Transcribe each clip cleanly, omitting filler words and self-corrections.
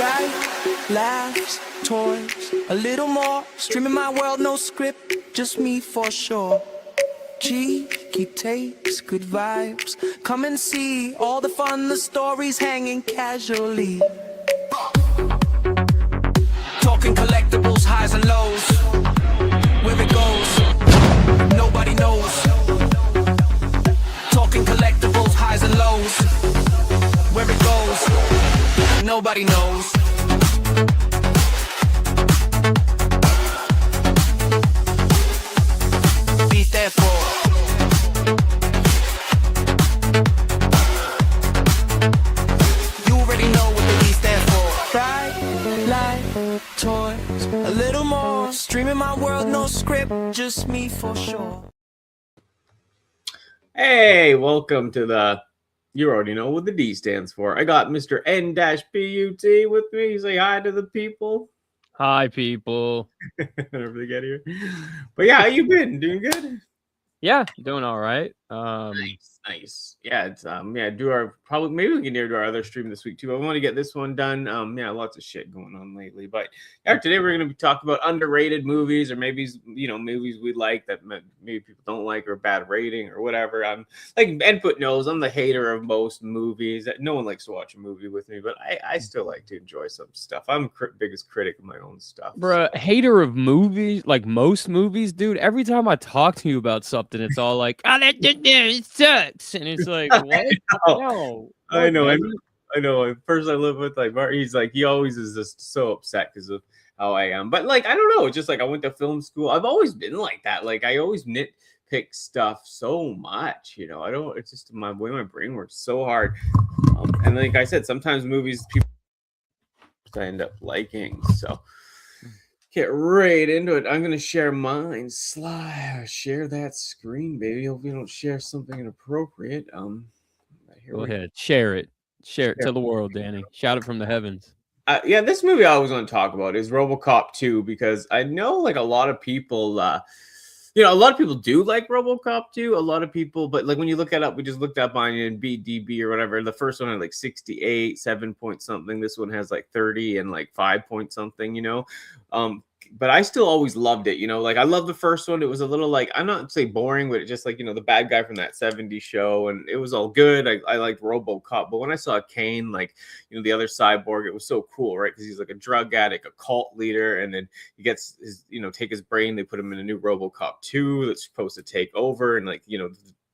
Bright laughs, toys, a little more. Streaming my world, no script, just me for sure. Cheeky takes, good vibes. Come and see all the fun, the stories hanging casually. Talking collectibles, highs and lows. Where it goes, nobody knows. Talking collectibles, highs and lows. Where it goes, nobody knows. Be therefore. You already know what the B stand for. Bright light, toys, a little more. Streaming my world, no script, just me for sure. Hey, welcome to the, you already know what the D stands for. I got Mr. N-PUT with me. Say hi to the people. Hi, people. Whenever they get here. But yeah, how you been? Doing good? Yeah, doing all right. Nice. Yeah, it's do our probably maybe we can do our other stream this week too. I want to get this one done. Lots of shit going on lately. But yeah, today we're gonna be talking about underrated movies, or maybe movies we like that maybe people don't like, or bad rating or whatever. I'm like Input knows I'm the hater of most movies. No one likes to watch a movie with me, but I still like to enjoy some stuff. I'm biggest critic of my own stuff. Bruh, hater of movies, like most movies, dude. Every time I talk to you about something, it's all like, oh, it sucks. And it's like, what? No. I know. First, I live with like Martin. He's like, he always is just so upset because of how I am. But like, I don't know. It's just like I went to film school. I've always been like that. Like, I always nitpick stuff so much. I don't. It's just my way my brain works so hard. And like I said, sometimes movies people I end up liking. So get right into it. I'm gonna share mine. Share that screen, baby. Hope you don't share something inappropriate. Go ahead, share it to the world, Danny. Shout it from the heavens. This movie I always want to talk about is RoboCop 2, because I know like a lot of people a lot of people do like RoboCop 2. A lot of people, but like when you look it up, we just looked up on BDB or whatever. The first one had like 68, 7 point something. This one has like 30 and like 5 point something. But I still always loved it. Like I love the first one. It was a little like, I'm not say boring, but it just like the bad guy from that 70s show, and it was all good. I liked RoboCop, but when I saw Kane, like the other cyborg, it was so cool, right? Because he's like a drug addict, a cult leader, and then he gets his take his brain. They put him in a new RoboCop 2 that's supposed to take over, and like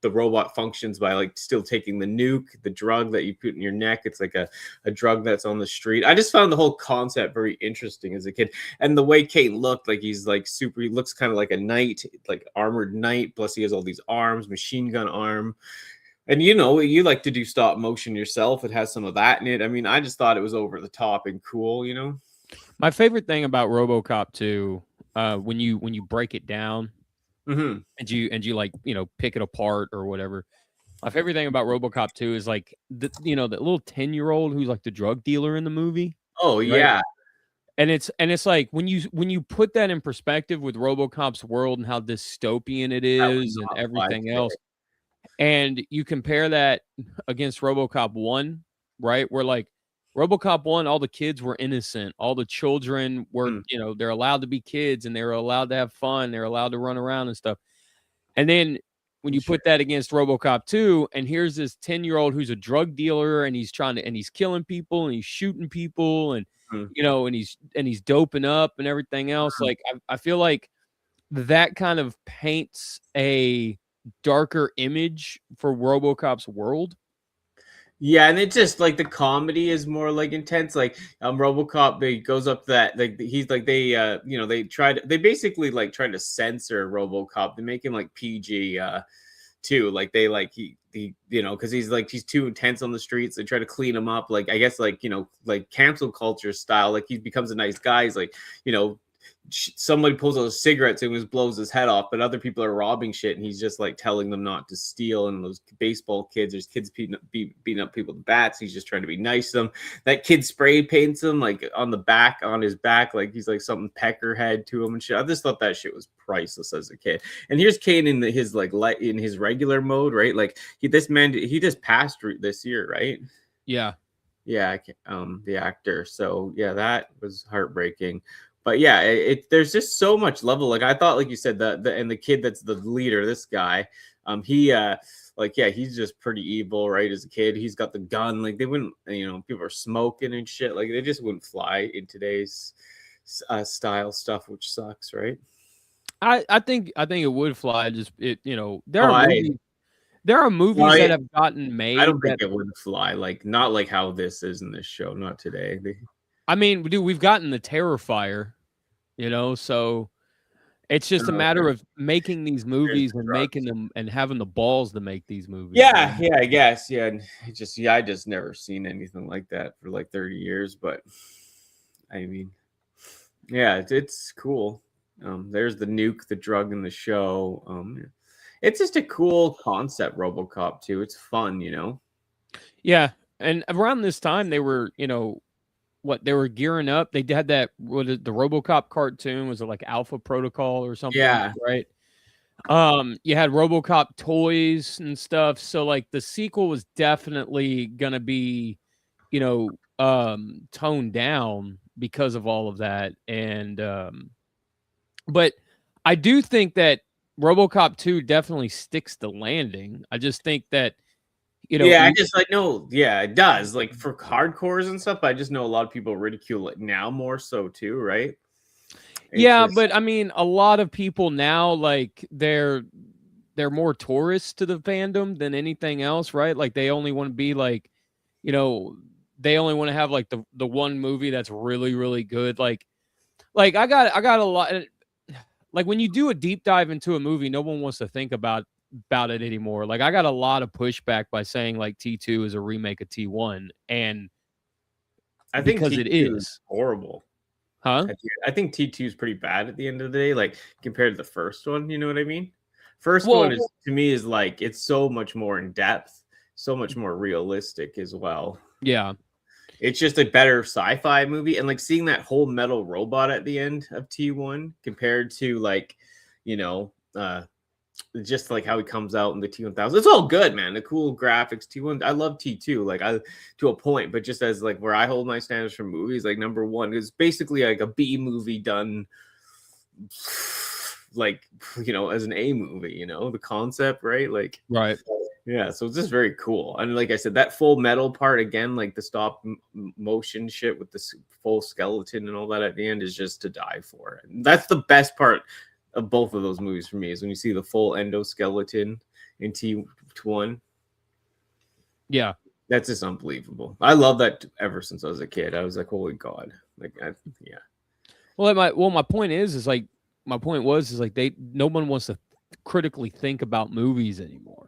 the robot functions by like still taking the nuke, the drug that you put in your neck. It's like a drug that's on the street. I just found the whole concept very interesting as a kid. And the way Kate looked, like he's like super, he looks kind of like a knight, like armored knight. Plus he has all these arms, machine gun arm. And you like to do stop motion yourself. It has some of that in it. I mean, I just thought it was over the top and cool, My favorite thing about RoboCop 2, when you break it down, mm-hmm. and you like pick it apart or whatever. My favorite thing about RoboCop 2 is like the little 10-year-old who's like the drug dealer in the movie. Oh right? Yeah. And it's like when you put that in perspective with RoboCop's world and how dystopian it is and everything else, and you compare that against RoboCop 1, right? Where like RoboCop 1, all the kids were innocent. All the children were, they're allowed to be kids and they're allowed to have fun. They're allowed to run around and stuff. And then when you put that against RoboCop 2, and here's this 10-year-old who's a drug dealer, and he's he's killing people and he's shooting people, and and he's doping up and everything else. Like I feel like that kind of paints a darker image for RoboCop's world. Yeah, and it's just like the comedy is more like intense. Like RoboCop, they goes up that like he's like they they basically like try to censor RoboCop. They make him like PG too. Like they like he because he's too intense on the streets. They try to clean him up. Like I guess like like cancel culture style. Like he becomes a nice guy. He's like somebody pulls out a cigarette to him and blows his head off, but other people are robbing shit and he's just like telling them not to steal. And those baseball kids, there's kids beating up people with bats. He's just trying to be nice to them. That kid spray paints him like on his back, like he's like something peckerhead to him and shit. I just thought that shit was priceless as a kid. And here's Kane in his regular mode, right? Like he just passed this year, right? Yeah. Yeah, the actor. So yeah, that was heartbreaking. But yeah, there's just so much level. Like I thought, like you said, the kid that's the leader, this guy, he like yeah, he's just pretty evil, right? As a kid, he's got the gun. Like they wouldn't, people are smoking and shit. Like they just wouldn't fly in today's style stuff, which sucks, right? I think it would fly. Just it, there Oh, are movies. There are movies that have gotten I made don't think that it would fly. Like not like how this is in this show. Not today. I mean, dude, we've gotten the Terrifier, so it's just a matter of making these movies and making them and having the balls to make these movies. Yeah, yeah, I guess. Yeah. And I just never seen anything like that for like 30 years. But I mean, yeah, it's cool. There's the nuke, the drug in the show. It's just a cool concept, RoboCop 2. It's fun, Yeah, and around this time they were, they were gearing up. They had that the RoboCop cartoon, was it like Alpha Protocol or something? Yeah. Right. You had RoboCop toys and stuff. So like the sequel was definitely gonna be, toned down because of all of that. And but I do think that RoboCop 2 definitely sticks the landing. I just think that yeah, I just like no, yeah, it does. Like for hardcores and stuff, I just know a lot of people ridicule it now more so too, right? But I mean, a lot of people now, like they're more tourists to the fandom than anything else, right? Like they only want to be like, they only want to have like the one movie that's really, really good. Like I got a lot. Like when you do a deep dive into a movie, no one wants to think about it anymore. Like I got a lot of pushback by saying like T2 is a remake of T1, and I think because T2 it is horrible. Huh? I think T2 is pretty bad at the end of the day, like compared to the first one, you know what I mean? First one is to me is like it's so much more in depth, so much more realistic as well. Yeah. It's just a better sci-fi movie, and like seeing that whole metal robot at the end of T1 compared to like, just like how he comes out in the T1000. It's all good, man. The cool graphics, T1. I love T2, like to a point, but just as like where I hold my standards for movies, like number one is basically like a B movie done like as an A movie, the concept, right? Like right. Yeah, so it's just very cool. And like I said, that full metal part again, like the stop motion shit with the full skeleton and all that at the end is just to die for. And that's the best part of both of those movies for me is when you see the full endoskeleton in T1. Yeah, that's just unbelievable. I love that ever since I was a kid. I was like, holy God. Like, yeah. Well, my point is like my point was like no one wants to critically think about movies anymore.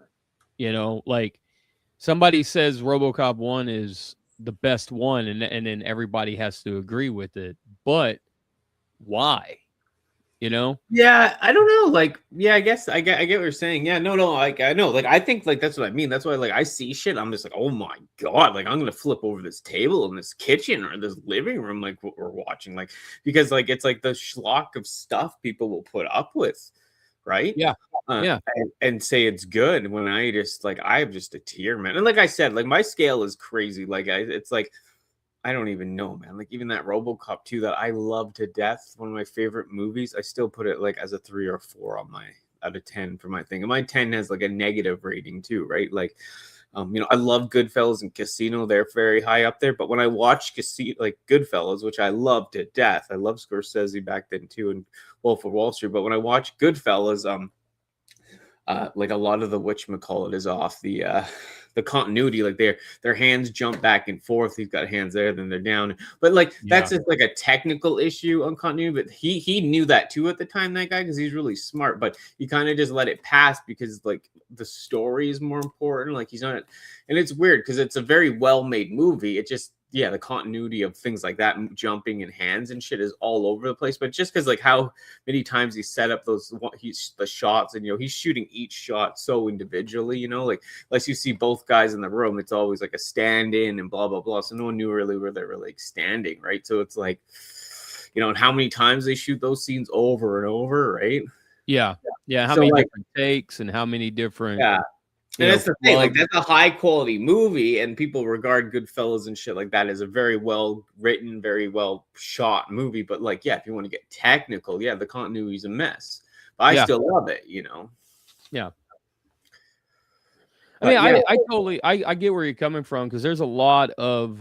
Like somebody says RoboCop 1 is the best one, and then everybody has to agree with it. But why? Yeah, I don't know. Like, yeah, I guess I get what you're saying. Yeah, no, like I know, like I think like that's what I mean. That's why like I see shit, I'm just like, oh my God, like I'm gonna flip over this table in this kitchen or this living room, like what we're watching, like because like it's like the schlock of stuff people will put up with, right? Yeah. Yeah. And say it's good when I just like I have just a tear, man. And like I said, like my scale is crazy. Like it's like I don't even know, man. Like even that RoboCop 2 that I love to death, one of my favorite movies, I still put it like as a 3 or 4 on my out of 10 for my thing. And my 10 has like a negative rating too, right? Like I love Goodfellas and Casino. They're very high up there. But when I watch Goodfellas, which I love to death, I love Scorsese back then too, and Wolf of Wall Street. But when I watch Goodfellas, like a lot of the whatchamacallit is off the continuity, like their hands jump back and forth. He's got hands there, then they're down. But like that's just like a technical issue on continuity. But he knew that too at the time, that guy, because he's really smart. But he kind of just let it pass because like the story is more important. Like he's not, and it's weird because it's a very well made movie. It just the continuity of things like that, jumping and hands and shit is all over the place. But just because like how many times he set up the shots, and he's shooting each shot so individually, like unless you see both guys in the room, it's always like a stand-in and blah blah blah. So no one knew really where they were like standing, right? So it's like, and how many times they shoot those scenes over and over, right? Yeah. How many different takes and how many different And that's the thing, like that's a high quality movie, and people regard Goodfellas and shit like that as a very well written, very well shot movie. But like, yeah, if you want to get technical, yeah, the continuity is a mess. But I still love it, you know. Yeah. But, I mean, I totally I get where you're coming from, because there's a lot of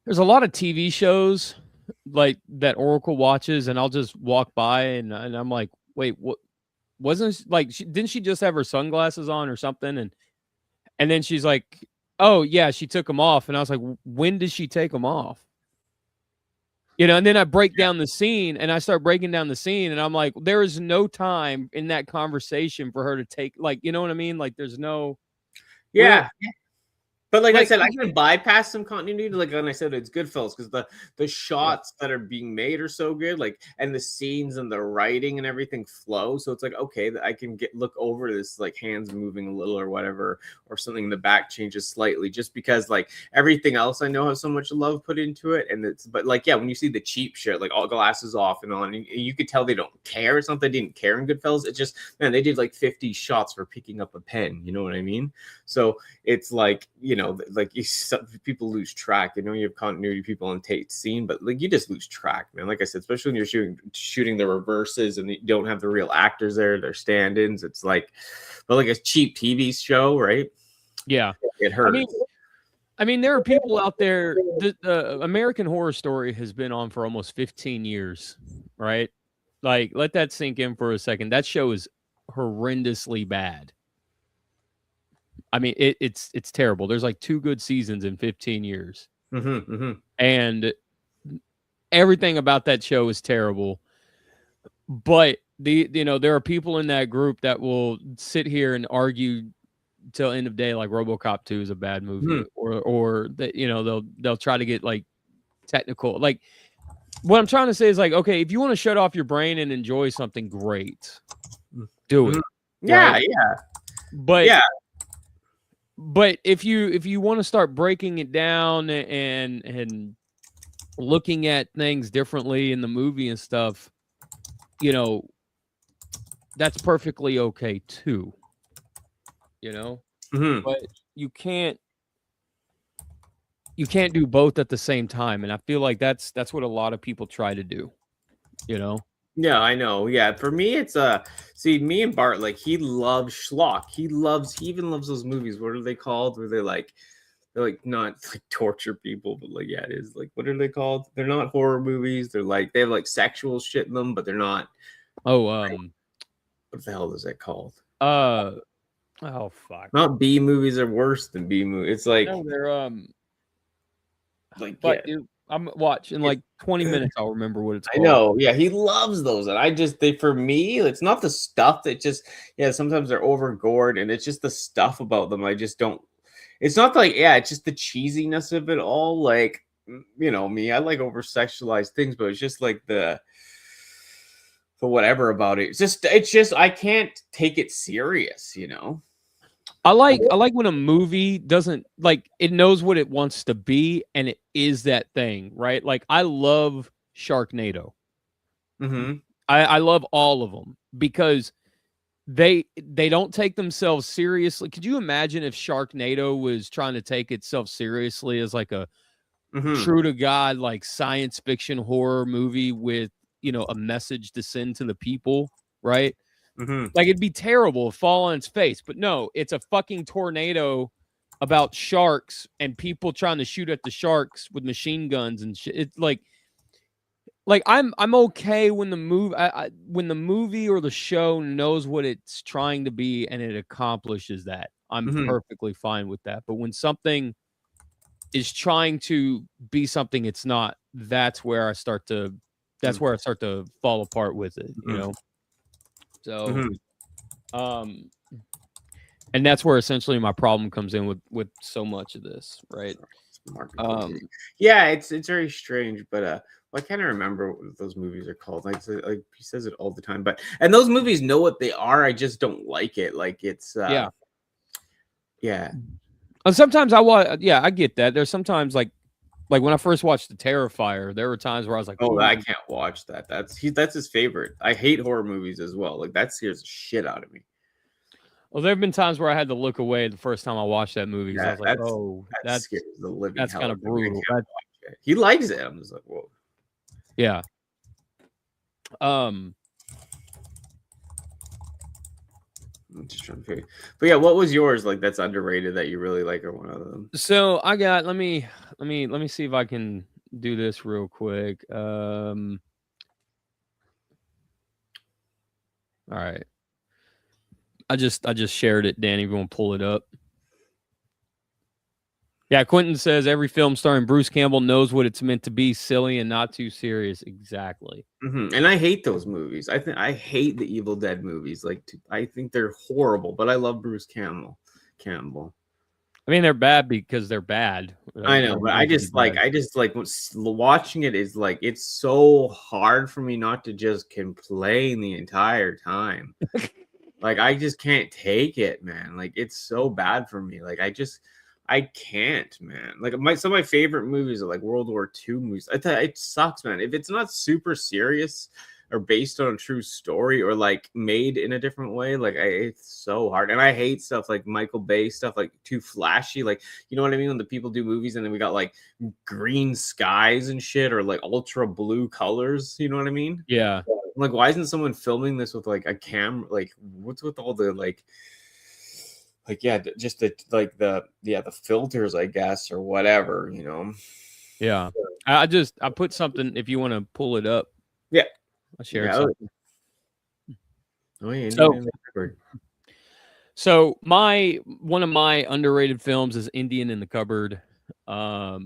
TV shows like that Oracle watches, and I'll just walk by and I'm like, wait, what? Didn't she just have her sunglasses on or something? And then she's like, oh yeah, she took them off. And I was like, when did she take them off? You know, and then I break down the scene, and I start breaking down the scene, and I'm like, there is no time in that conversation for her to take, like, you know what I mean? Like, there's no. Yeah. But like I said, I can bypass some continuity. Like when I said, it's Goodfellas because the shots that are being made are so good, like, and the scenes and the writing and everything flow. So it's like, okay, I can look over this, like hands moving a little or whatever, or something in the back changes slightly, just because like everything else I know has so much love put into it. And but like, yeah, when you see the cheap shit, like all glasses off and on, and you could tell they don't care. It's not they didn't care in Goodfellas. It's just, man, they did like 50 shots for picking up a pen. You know what I mean? So it's like, you know, like people lose track. You know, you have continuity people on tape scene, but like you just lose track, man. Like I said, especially when you're shooting the reverses and you don't have the real actors there, they're stand-ins. It's like, but like a cheap TV show, right? Yeah, it hurts. I mean, there are people out there. The American Horror Story has been on for almost 15 years, right? Like, let that sink in for a second. That show is horrendously bad. I mean, it's terrible. There's like 2 good seasons in 15 years. And everything about that show is terrible. But there are people in that group that will sit here and argue till end of day like RoboCop 2 is a bad movie, or that, you know, they'll try to get like technical. Like, what I'm trying to say is, like, okay, if you want to shut off your brain and enjoy something, great, do it. Yeah, right? Yeah. But if you want to start breaking it down and looking at things differently in the movie and stuff, you know, that's perfectly okay too. You know, but you can't do both at the same time, and I feel like that's what a lot of people try to do. You know. Yeah, I know. Yeah, for me, it's see, me and Bart, like, he loves schlock. He even loves those movies. What are they called? Where they're like not like torture people, but like, yeah, it is. Like, what are they called? They're not horror movies. They're like, they have like sexual shit in them, but they're not. Oh, what the hell is that called? Oh fuck. Not B movies are worse than B movies. It's like, no, they're like, but yeah. I'm watching like 20 minutes. I'll remember what it's called. I know. Yeah, he loves those. And for me, it's not the stuff that just, yeah, sometimes they're over gored, and it's just the stuff about them. I just don't, it's not like, yeah, it's just the cheesiness of it all. Like, you know, me, I like over sexualized things, but it's just like the whatever about it. It's just, I can't take it serious, you know? I like when a movie doesn't, like, it knows what it wants to be and it is that thing, right? Like, I love Sharknado. I love all of them because they don't take themselves seriously. Could you imagine if Sharknado was trying to take itself seriously as like a true to God, like, science fiction horror movie with, you know, a message to send to the people, right? Like, it'd be terrible, fall on its face. But no, it's a fucking tornado about sharks and people trying to shoot at the sharks with machine guns and shit. It's like I'm okay when the movie or the show knows what it's trying to be and it accomplishes that. I'm perfectly fine with that. But when something is trying to be something it's not, that's where I start to fall apart with it, you know. So, and that's where essentially my problem comes in with so much of this, right? Yeah, it's very strange, but well, I can't remember what those movies are called. Like he says it all the time, and those movies know what they are. I just don't like it. Like, it's yeah. And sometimes I watch. Yeah, I get that. There's sometimes like when I first watched The Terrifier, there were times where I was like, "Oh, I can't watch that." That's his favorite. I hate horror movies as well. Like, that scares the shit out of me. Well, there have been times where I had to look away the first time I watched that movie because I Yeah, was like, "Oh, that that's scares the living that's hell kind out of of me. I brutal." can't watch it. He likes it. I'm just like, whoa. Yeah. Um. I'm just trying to figure. But yeah, what was yours like that's underrated that you really like, or one of them? So I got. Let me see if I can do this real quick. All right. I just shared it, Danny. If you want to pull it up. Yeah, Quentin says every film starring Bruce Campbell knows what it's meant to be, silly and not too serious. Exactly. And I hate those movies. I hate the Evil Dead movies. Like, I think they're horrible. But I love Bruce Campbell. I mean, they're bad because they're bad. I know, but I just like watching it is like it's so hard for me not to just complain the entire time. Like I just can't take it, man. Like it's so bad for me. Like I can't, man. Like some of my favorite movies are like World War II movies. I thought it sucks, man. If it's not super serious or based on a true story or like made in a different way, like it's so hard. And I hate stuff like Michael Bay stuff, like too flashy. Like, you know what I mean? When the people do movies and then we got like green skies and shit or like ultra blue colors, you know what I mean? Yeah. Like, why isn't someone filming this with like a camera? Like, what's with all the like yeah, just the filters, I guess, or whatever, you know. Yeah. I put something if you want to pull it up. Yeah. I shared something. Oh yeah. So one of my underrated films is Indian in the Cupboard. Have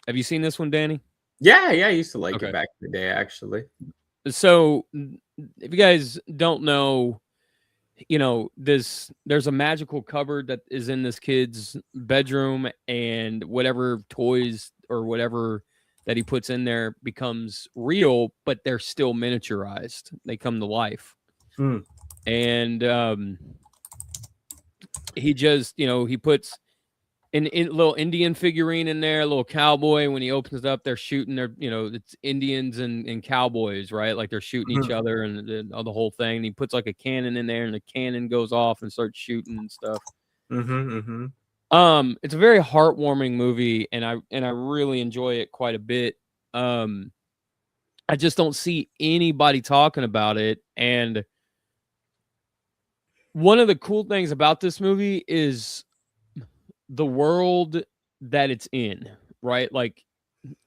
you seen this one, Danny? Yeah, I used to like it back in the day, actually. So if you guys don't know, you know, there's a magical cupboard that is in this kid's bedroom, and whatever toys or whatever that he puts in there becomes real, but they're still miniaturized. They come to life. And he just, you know, he puts a little Indian figurine in there, a little cowboy. When he opens it up, they're shooting their, you know, it's Indians and cowboys, right? Like they're shooting each other and the whole thing. And he puts like a cannon in there and the cannon goes off and starts shooting and stuff. It's a very heartwarming movie and I really enjoy it quite a bit. I just don't see anybody talking about it. And one of the cool things about this movie is the world that it's in, right? Like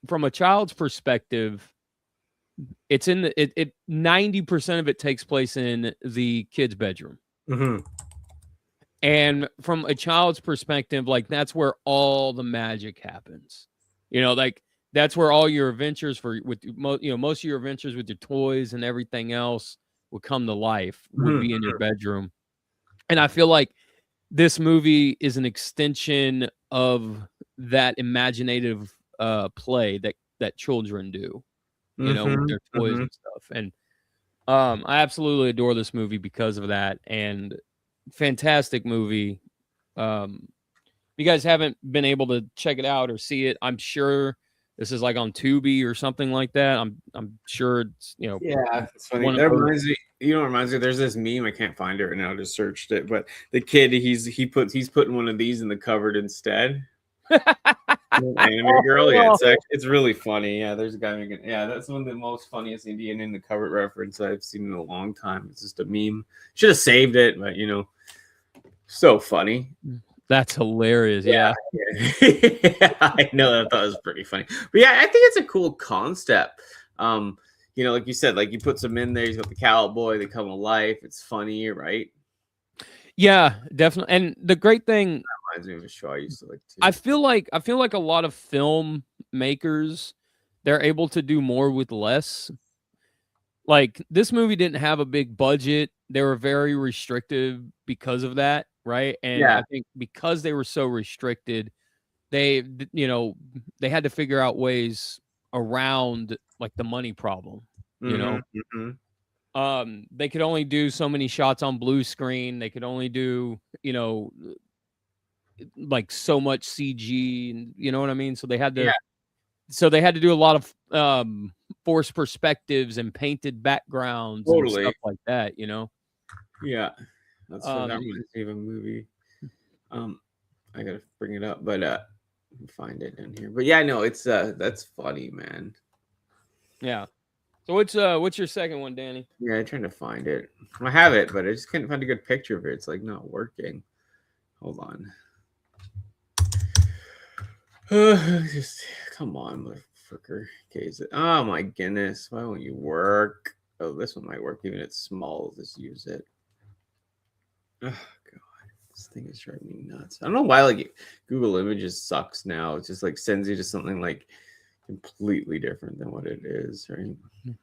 from a child's perspective, it's in the 90% of it takes place in the kid's bedroom. And from a child's perspective, like that's where all the magic happens. You know, like that's where all your adventures most of your adventures with your toys and everything else would come to life, would be in your bedroom. And I feel like this movie is an extension of that imaginative play that children do, you know, with their toys and stuff. And I absolutely adore this movie because of that. And fantastic movie. If you guys haven't been able to check it out or see it, I'm sure this is like on Tubi or something like that. I'm sure it's, you know. Yeah, it's funny. That reminds me. You know what reminds me? There's this meme. I can't find it right now. I just searched it. But the kid, he's putting one of these in the cupboard instead. Anime girl. Yeah, it's really funny. Yeah, there's a guy making. Yeah, that's one of the most funniest Indian in the cupboard reference I've seen in a long time. It's just a meme. Should have saved it, but you know, so funny. That's hilarious. Yeah. I know. I thought it was pretty funny. But yeah, I think it's a cool concept. You know, like you said, like you put some in there, he's got the cowboy, they come to life. It's funny, right? Yeah, definitely. And the great thing, that reminds me of a show I used to like too. I feel like a lot of filmmakers, they're able to do more with less. Like this movie didn't have a big budget. They were very restrictive because of that, right? And I think because they were so restricted, they had to figure out ways around like the money problem, you know. They could only do so many shots on blue screen. They could only do, you know, like so much CG, and you know what I mean. So they had to do a lot of forced perspectives and painted backgrounds and stuff like that, you know. Yeah. That's that reminds me of a movie. I gotta bring it up, but find it in here. But yeah, no, it's that's funny, man. Yeah. So what's your second one, Danny? Yeah, I'm trying to find it. I have it, but I just can't find a good picture of it. It's like not working. Hold on. Just come on, motherfucker. Okay, is it? Oh my goodness, why won't you work? Oh, this one might work even if it's small. Just use it. Oh god, this thing is driving me nuts. I don't know why like Google Images sucks now. It just like sends you to something like completely different than what it is, right?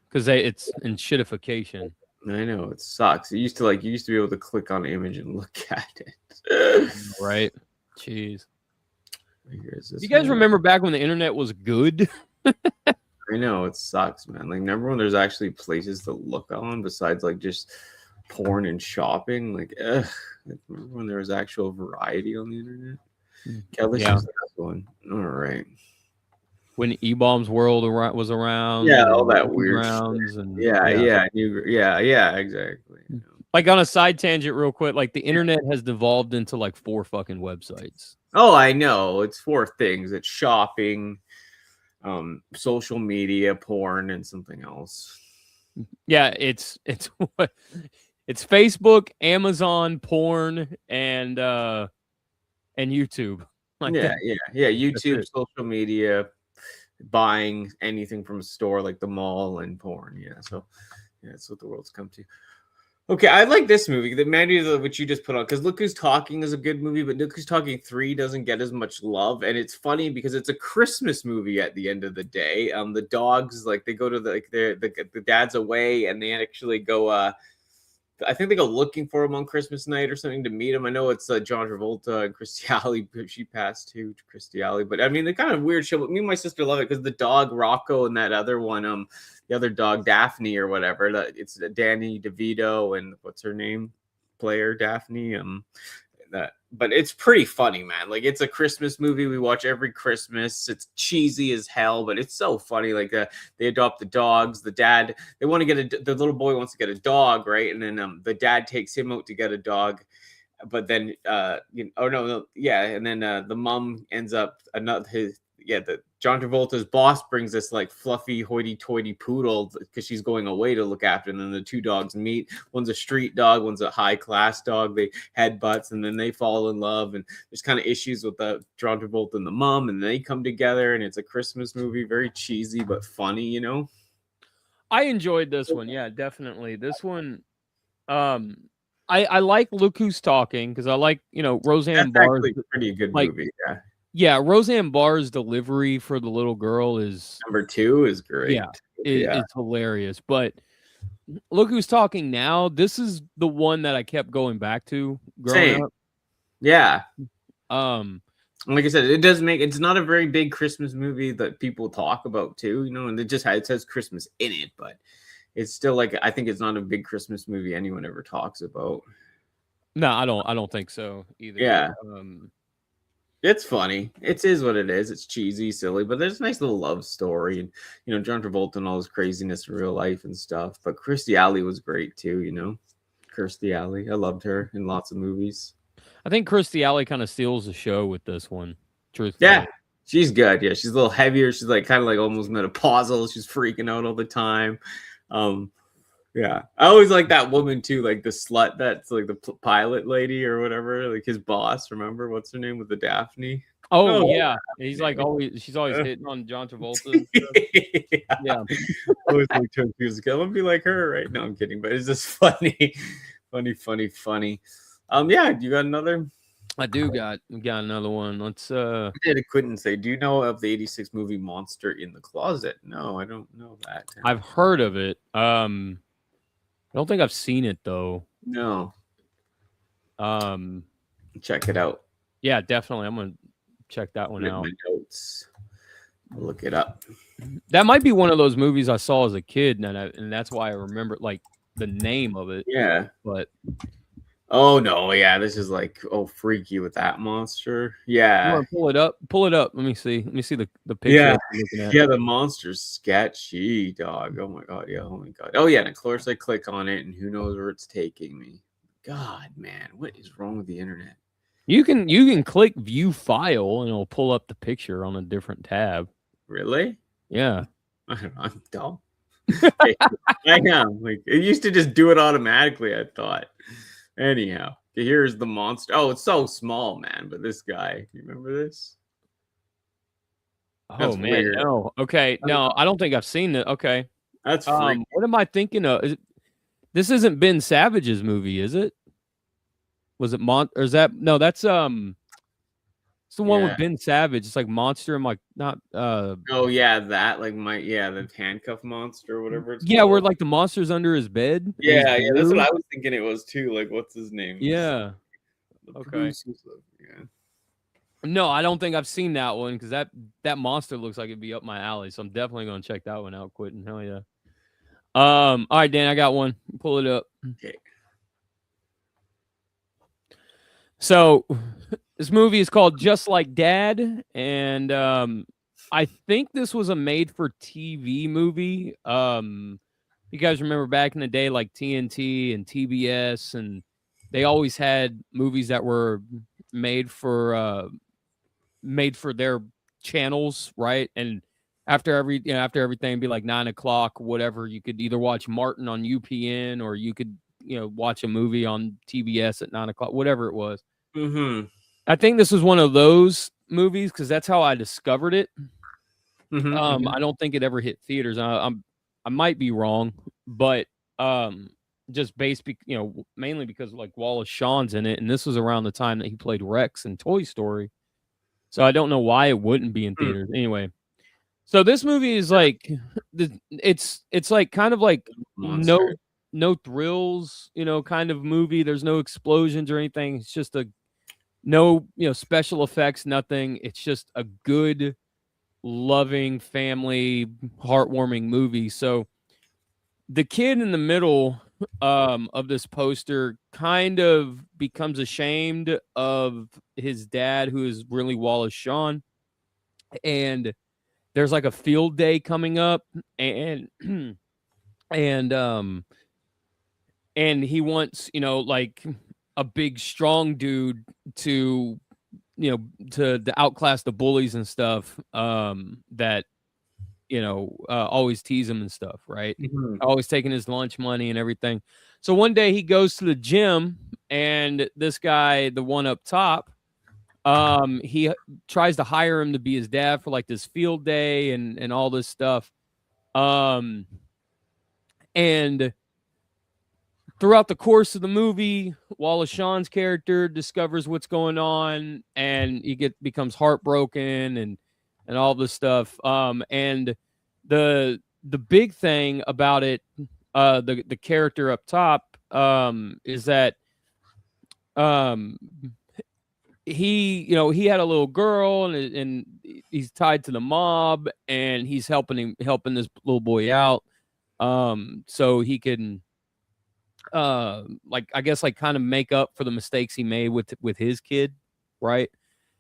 Because it's in shitification. I know it sucks. It used to you used to be able to click on an image and look at it. Right. Jeez. Here's this You guys one. remember back when the internet was good? I know it sucks, man. Like, remember when there's actually places to look on besides like just porn and shopping? Like, ugh. Like, remember when there was actual variety on the internet? Okay, let's use this one. All right. When E-Bombs World was around. Yeah, all that weird rounds and yeah, exactly. You know. Like on a side tangent, real quick, like the internet has devolved into like 4 fucking websites. Oh, I know. It's 4 things. It's shopping, social media, porn, and something else. Yeah, it's what it's Facebook, Amazon, porn, and YouTube. Like Yeah. YouTube, social media, buying anything from a store like the mall, and porn. Yeah, so yeah, that's what the world's come to. Okay, I like this movie, the Mandy, which you just put on, because Look Who's Talking is a good movie, but Look Who's Talking 3 doesn't get as much love, and it's funny because it's a Christmas movie at the end of the day. The dogs, like, they go to the dad's away, and they actually go. I think they go looking for him on Christmas night or something to meet him. I know it's John Travolta and Kirstie Alley. She passed too, Kirstie Alley. But I mean, the kind of weird show. But me and my sister love it because the dog Rocco and that other one, the other dog Daphne or whatever. It's Danny DeVito and what's her name, player Daphne. But it's pretty funny, man. Like, it's a Christmas movie we watch every Christmas. It's cheesy as hell, but it's so funny. Like, they adopt the dogs. The dad, the little boy wants to get a dog, right? And then the dad takes him out to get a dog. But then, and then the mom ends up John Travolta's boss brings this like fluffy hoity-toity poodle because she's going away to look after, and then the 2 dogs meet. One's a street dog, one's a high-class dog. They headbutts, and then they fall in love, and there's kind of issues with the John Travolta and the mom, and they come together, and it's a Christmas movie, very cheesy but funny, you know. I enjoyed this one, yeah, definitely. This one, I like Look Who's Talking because I like Roseanne Barr. That's a pretty good movie, yeah. Yeah, Roseanne Barr's delivery for the little girl is number 2 is great. Yeah, it's hilarious. But Look Who's Talking Now. This is the one that I kept going back to growing up. Yeah. Like I said, it's not a very big Christmas movie that people talk about too, and it says Christmas in it, but it's still like, I think it's not a big Christmas movie anyone ever talks about. No, I don't think so either. Yeah. It's funny. It is what it is. It's cheesy, silly, but there's a nice little love story, and John Travolta and all his craziness in real life and stuff. But Kirstie Alley was great too, Kirstie Alley. I loved her in lots of movies. I think Kirstie Alley kind of steals the show with this one. Truthfully. Yeah, she's good. Yeah, she's a little heavier. She's like kind of like almost menopausal. She's freaking out all the time. Yeah, I always like that woman too, like the slut that's like the pilot lady or whatever, like his boss. Remember what's her name with the Daphne? Oh yeah, she's always hitting on John Travolta. Yeah. Always like trying to I want to be like her, right? No, I'm kidding, but it's just funny. Yeah, you got another? I do got another one. Let's I did a quit and say, do you know of the 86 movie Monster in the Closet? No, I don't know that. I've heard of it. I don't think I've seen it though. No. Check it out. Yeah, definitely. I'm gonna check that one out. My notes. I'll look it up. That might be one of those movies I saw as a kid, and that's why I remember like the name of it. Yeah. But oh no, yeah, this is like freaky with that monster. Yeah. Pull it up. Let me see the picture. Yeah, the monster's sketchy, dog. Oh my god, yeah. Oh my god. Oh yeah, and of course I click on it, and who knows where it's taking me. God, man, what is wrong with the internet? You can click view file and it'll pull up the picture on a different tab. Really? Yeah. I don't know. I'm dumb. I am. Like it used to just do it automatically, I thought. Anyhow, here's the monster. Oh, it's so small, man. But this guy, you remember this? Oh That's man, weird. no. Okay, no, I don't think I've seen it. Okay. That's freaky. What am I thinking of? This isn't Ben Savage's movie, is it? Was it or is that no, that's it's the one Yeah. with Ben Savage. It's like Monster and like not Oh yeah, that like the handcuff monster or whatever it's yeah, called. where like the monster's under his bed. and he's Yeah, that's what blue. I was thinking it was too. Like, what's his name? Yeah. The Okay. producers yeah. No, I don't think I've seen that one because that monster looks like it'd be up my alley. So I'm definitely gonna check that one out. Quitting, hell yeah. All right, Dan, I got one. Pull it up. Okay. So this movie is called Just Like Dad, and I think this was a made-for-TV movie. You guys remember back in the day, like TNT and TBS, and they always had movies that were made for their channels, right? And after everything, it'd be like 9 o'clock, whatever. You could either watch Martin on UPN or you could watch a movie on TBS at 9 o'clock, whatever it was. Mm-hmm. I think this was one of those movies because that's how I discovered it. Mm-hmm. I don't think it ever hit theaters. I might be wrong, but just based, mainly because like Wallace Shawn's in it, and this was around the time that he played Rex in Toy Story. So I don't know why it wouldn't be in theaters. Anyway, so this movie is like it's like kind of like Monster. no thrills, kind of movie. There's no explosions or anything. It's just no special effects, nothing. It's just a good, loving, family, heartwarming movie. So the kid in the middle of this poster kind of becomes ashamed of his dad, who is really Wallace Shawn, and there's like a field day coming up, and and he wants like a big strong dude to to outclass the bullies and stuff that always tease him and stuff, right? Mm-hmm. Always taking his lunch money and everything. So one day he goes to the gym, and this guy, the one up top, he tries to hire him to be his dad for like this field day and all this stuff. And throughout the course of the movie, Wallace Shawn's character discovers what's going on, and he becomes heartbroken and all this stuff. And the big thing about it, the character up top, is that he had a little girl, and he's tied to the mob, and he's helping this little boy out, so he can like I guess like kind of make up for the mistakes he made with his kid, right?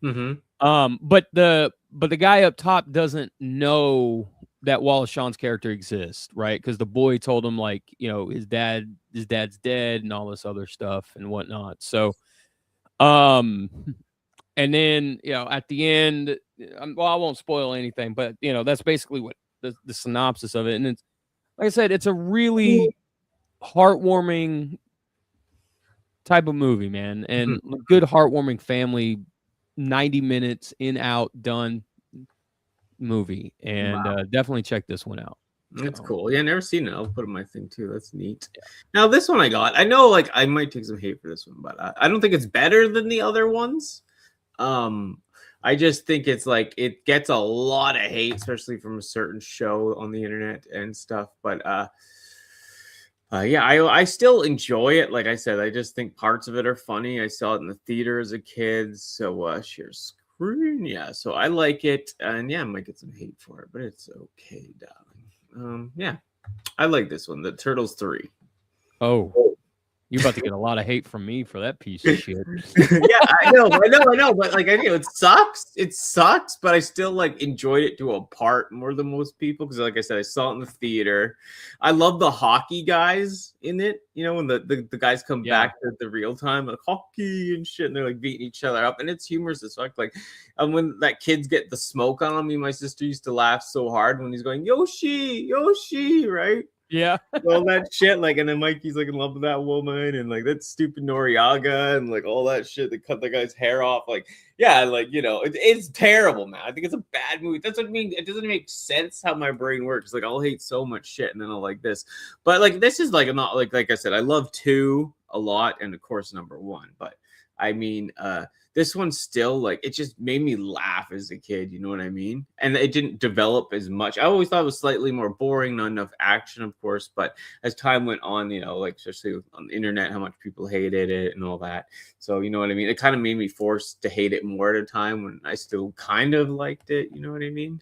Mm-hmm. But the guy up top doesn't know that Wallace Shawn's character exists, right? Because the boy told him like his dad's dead and all this other stuff and whatnot. So and then at the end, well, I won't spoil anything, but that's basically what the synopsis of it. And it's like I said, it's a really heartwarming type of movie, man, and good heartwarming family 90 minutes in, out, done movie. And definitely check this one out. That's cool. Yeah, never seen it. I'll put it in my thing too. That's neat. Now this one I got. I know like I might take some hate for this one, but I don't think it's better than the other ones. I just think it's like it gets a lot of hate, especially from a certain show on the internet and stuff. But yeah, I still enjoy it. Like I said, I just think parts of it are funny. I saw it in the theater as a kid, so share screen. Yeah, so I like it, and yeah, I might get some hate for it, but it's okay, darling. Yeah, I like this one, the Turtles 3. Oh, You're about to get a lot of hate from me for that piece of shit. Yeah, I know, but like I know it sucks, but I still like enjoyed it to a part more than most people because, like I said, I saw it in the theater. I love the hockey guys in it. You know, when the guys come back to the real time, like hockey and shit, and they're like beating each other up, and it's humorous as fuck. Like, when that kids get the smoke on him, me and my sister used to laugh so hard when he's going Yoshi, right? Yeah. All that shit, like, and then Mikey's like in love with that woman, and like that stupid Noriaga, and like all that shit. They cut the guy's hair off, like, yeah, like, you know, it's terrible, man. I think it's a bad movie. That's what I mean. It doesn't make sense how my brain works. Like, I'll hate so much shit, and then I'll like this, but like this is like not like I said, I love 2 a lot, and of course number 1, but I mean, this one still, like, it just made me laugh as a kid, you know what I mean? And it didn't develop as much. I always thought it was slightly more boring, not enough action, of course, but as time went on, you know, like, especially on the internet, how much people hated it and all that. So, you know what I mean? It kind of made me forced to hate it more at a time when I still kind of liked it, you know what I mean?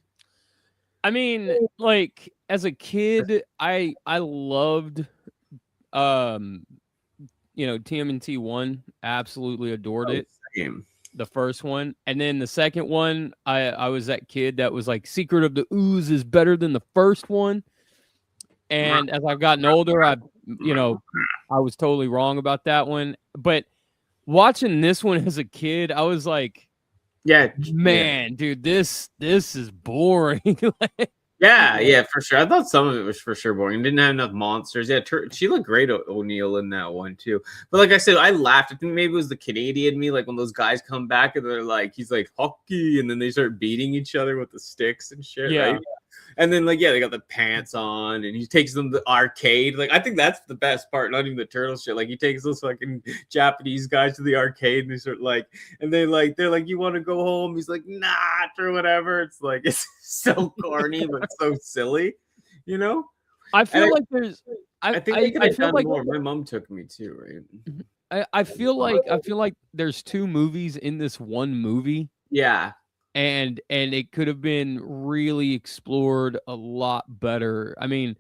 I mean, like, as a kid, I loved you know, TMNT 1, absolutely adored it. Same. The first one, and then the second one, I was that kid that was like, Secret of the Ooze is better than the first one. And as I've gotten older, I was totally wrong about that one. But watching this one as a kid, I was like, man, dude, this is boring. Yeah, for sure. I thought some of it was for sure boring. It didn't have enough monsters. Yeah, she looked great, O'Neill, in that one too. But like I said, I laughed. I think maybe it was the Canadian me, like when those guys come back and they're like, he's like hockey, and then they start beating each other with the sticks and shit. Yeah. Right? And then, like, yeah, they got the pants on, and he takes them to the arcade. Like, I think that's the best part, not even the turtle shit. Like, he takes those fucking Japanese guys to the arcade, and they sort of like, and they're like, you want to go home? He's like, nah, or whatever. It's like, it's so corny, but so silly, you know? I feel like there's, I think I feel like more. My mom took me too, right? I feel like there's 2 movies in this one movie. Yeah. And it could have been really explored a lot better. I mean,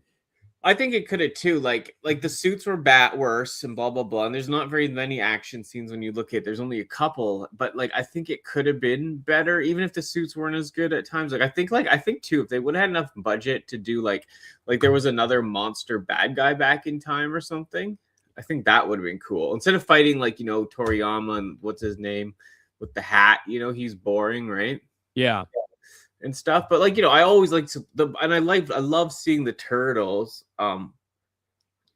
I think it could have too. Like the suits were worse and blah blah blah. And there's not very many action scenes when you look at it. There's only a couple, but like I think it could have been better, even if the suits weren't as good at times. Like I think too, if they would have had enough budget to do like there was another monster bad guy back in time or something, I think that would have been cool. Instead of fighting like, you know, Toriyama and what's his name with the hat, you know, he's boring, right? Yeah. And stuff, but like, you know, I always like I love seeing the turtles.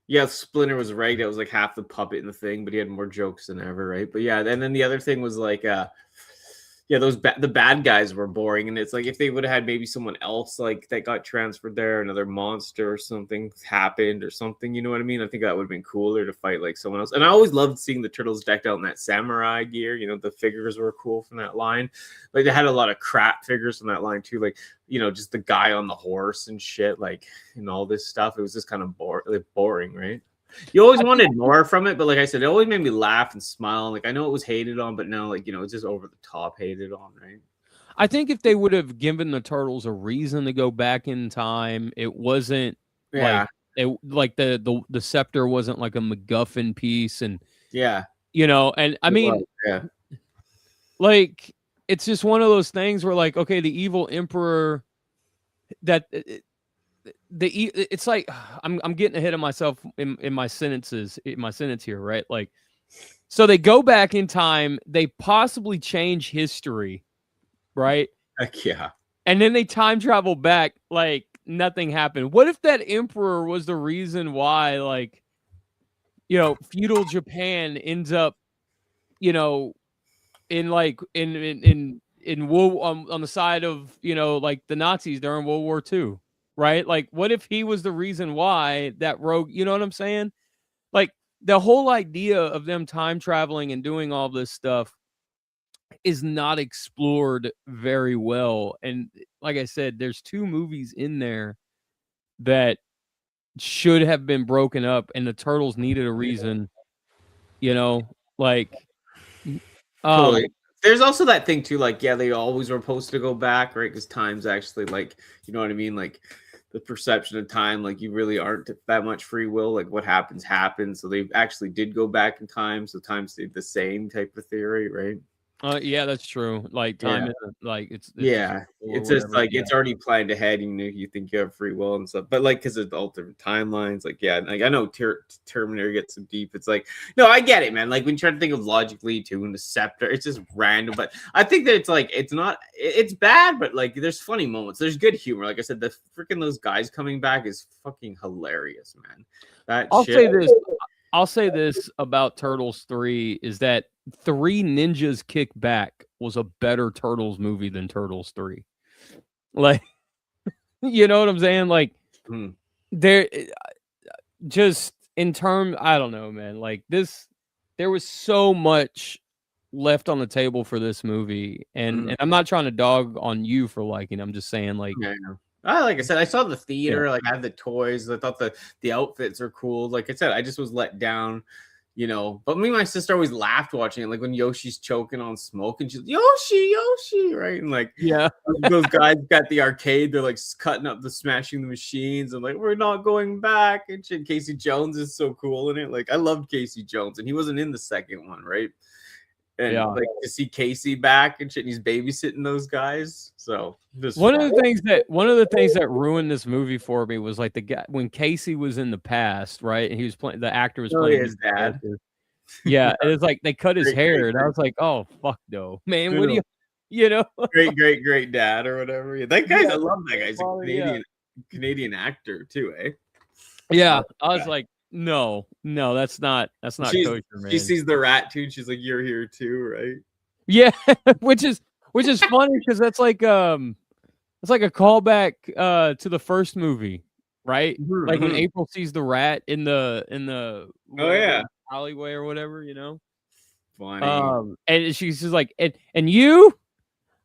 Yeah, Splinter was right. It was like half the puppet in the thing, but he had more jokes than ever, right? But yeah, and then the other thing was like yeah, the bad guys were boring, and it's like if they would have had maybe someone else like that got transferred there, another monster or something happened or something, you know what I mean? I think that would have been cooler to fight like someone else. And I always loved seeing the turtles decked out in that samurai gear. You know, the figures were cool from that line. Like they had a lot of crap figures from that line too, like, you know, just the guy on the horse and shit, like, and all this stuff. It was just kind of boring, right? You always wanted more from it, but like I said, it always made me laugh and smile. Like I know it was hated on, but now, like, you know, it's just over the top hated on, right? I think if they would have given the turtles a reason to go back in time, it wasn't like the scepter wasn't like a MacGuffin piece, and you know, and I mean, like it's just one of those things where like, okay, the evil emperor that. It's like I'm getting ahead of myself in my sentence here, right? Like, so they go back in time, they possibly change history, right? Heck yeah. And then they time travel back like nothing happened. What if that emperor was the reason why, like, you know, feudal Japan ends up, you know, in like in war on the side of, you know, like the Nazis during World War II? Right? Like, what if he was the reason why that rogue, you know what I'm saying? Like, the whole idea of them time traveling and doing all this stuff is not explored very well. And like I said, there's 2 movies in there that should have been broken up, and the turtles needed a reason, you know, like, totally. There's also that thing too, like, yeah, they always were supposed to go back, right? Because time's actually, like, you know what I mean? Like, the perception of time, like you really aren't that much free will, like what happens happens. So they actually did go back in time, so time stayed the same type of theory, right? Yeah, that's true. Like time Yeah. isn't like it's Yeah, or it's just whatever. like Yeah. it's already planned ahead. You think you have free will and stuff, but like because of the alternate timelines, like yeah, like I know Terminator gets so deep. It's like no, I get it, man. Like when you try to think of logically too, and the scepter, it's just random. But I think that it's like it's not, it's bad, but like there's funny moments. There's good humor. Like I said, the freaking those guys coming back is fucking hilarious, man. That I'll shit. say this. I'll say this about Turtles 3 is that Three Ninjas Kick Back was a better Turtles movie than Turtles 3. Like, you know what I'm saying? Like, Hmm. there, just in terms, I don't know, man. Like this, there was so much left on the table for this movie, and I'm not trying to dog on you for liking. I'm just saying, like, Yeah, I know. Like I said, I saw the yeah, theater. Like I had the toys. I thought the outfits are cool. Like I said, I just was let down, you know. But me and my sister always laughed watching it. Like when Yoshi's choking on smoke, and she's Yoshi, right? And like yeah, those guys got the arcade. They're like cutting up smashing the machines, and like we're not going back. And shit. Casey Jones is so cool in it. Like I loved Casey Jones, and he wasn't in the second one, right? And yeah. like to see Casey back and shit, and he's babysitting those guys. So just One of the things that ruined this movie for me was like the guy when Casey was in the past, right? And he was playing, the actor was playing his dad. Yeah, it was like they cut his Great, hair, great, and I was like, "Oh fuck no, man! Good What do old- you know?" great dad or whatever. Yeah, that guy's Yeah, I love that guy. He's a father, yeah. Canadian actor too, eh? Yeah, I was like, no, that's not kosher, man. She sees the rat too, and she's like, "You're here too, right?" Yeah, which is funny because that's like it's like a callback to the first movie, right? Like when April sees the rat in the Oh yeah, alleyway or whatever, you know. funny. And she's just like, and you,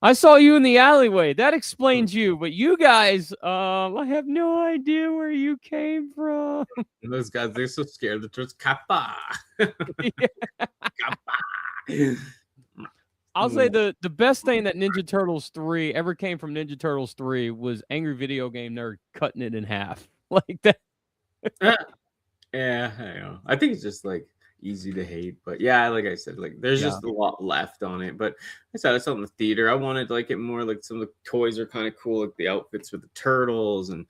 I saw you in the alleyway. That explains you, but you guys, I have no idea where you came from. And those guys, they're so scared. The turtles, kappa, kappa. I'll say the best thing that Ninja Turtles 3 ever came from Ninja Turtles 3 was Angry Video Game Nerd cutting it in half like that. Yeah, I know. I think it's just like easy to hate, but yeah, like I said, like there's just a lot left on it. But I said I saw it in the theater. I wanted to like it more. Like some of the toys are kind of cool, like the outfits with the turtles, and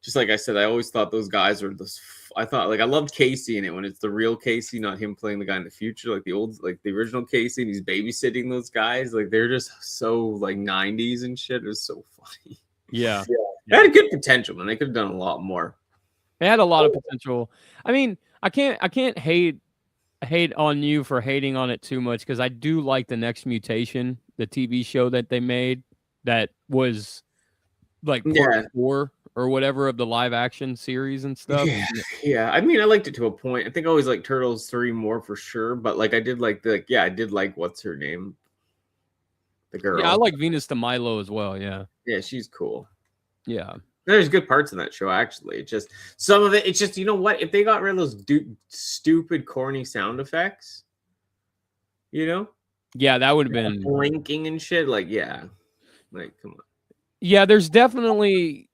just like I said, I always thought those guys were this. I thought like I loved Casey in it when it's the real Casey, not him playing the guy in the future, like the old, like the original Casey, and he's babysitting those guys. Like they're just so like 90s and shit. It was so funny. Yeah. It had a good potential, man. They could have done a lot more. It had a lot of potential. I mean, I can't hate on you for hating on it too much because I do like the Next Mutation, the TV show that they made that was like part 4 or whatever of the live action series and stuff. Yeah. I mean, I liked it to a point. I think I always liked Turtles 3 more for sure, but like I did like I did like what's her name, the girl. Yeah, I like Venus de Milo as well. Yeah, she's cool. Yeah. There's good parts in that show, actually. It's just some of it. It's just, you know what? If they got rid of those stupid, corny sound effects, you know? Yeah, that would have been blinking and shit. Like, yeah, like, come on. Yeah, there's definitely.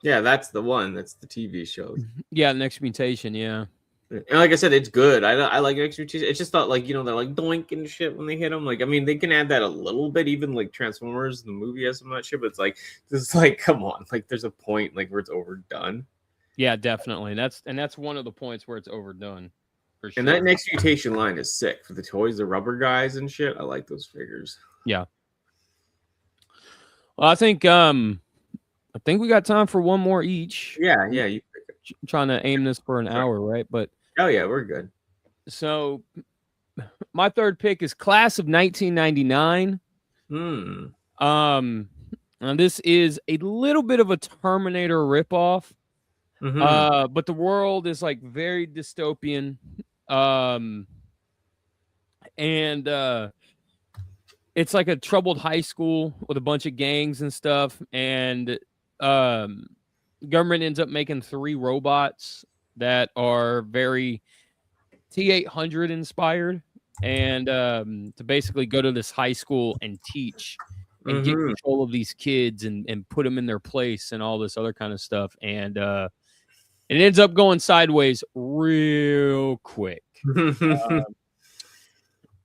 Yeah, that's the one. That's the TV show. Yeah, Next Mutation. Yeah. And like I said, it's good. I like Next Mutation. It's just not like, you know, they're like doink and shit when they hit them. Like, I mean, they can add that a little bit, even like Transformers, the movie has some of that shit, but it's like, just like, come on. Like, there's a point like where it's overdone. Yeah, definitely. That's one of the points where it's overdone. For sure. And that Next Mutation line is sick for the toys, the rubber guys and shit. I like those figures. Yeah. Well, I think we got time for one more each. Yeah. You trying to aim this for an hour, right? But oh yeah, we're good. So my third pick is Class of 1999. And this is a little bit of a Terminator ripoff. But the world is like very dystopian. And it's like a troubled high school with a bunch of gangs and stuff. And government ends up making 3 robots that are very T-800 inspired, and to basically go to this high school and teach and get control of these kids and put them in their place and all this other kind of stuff. And it ends up going sideways real quick.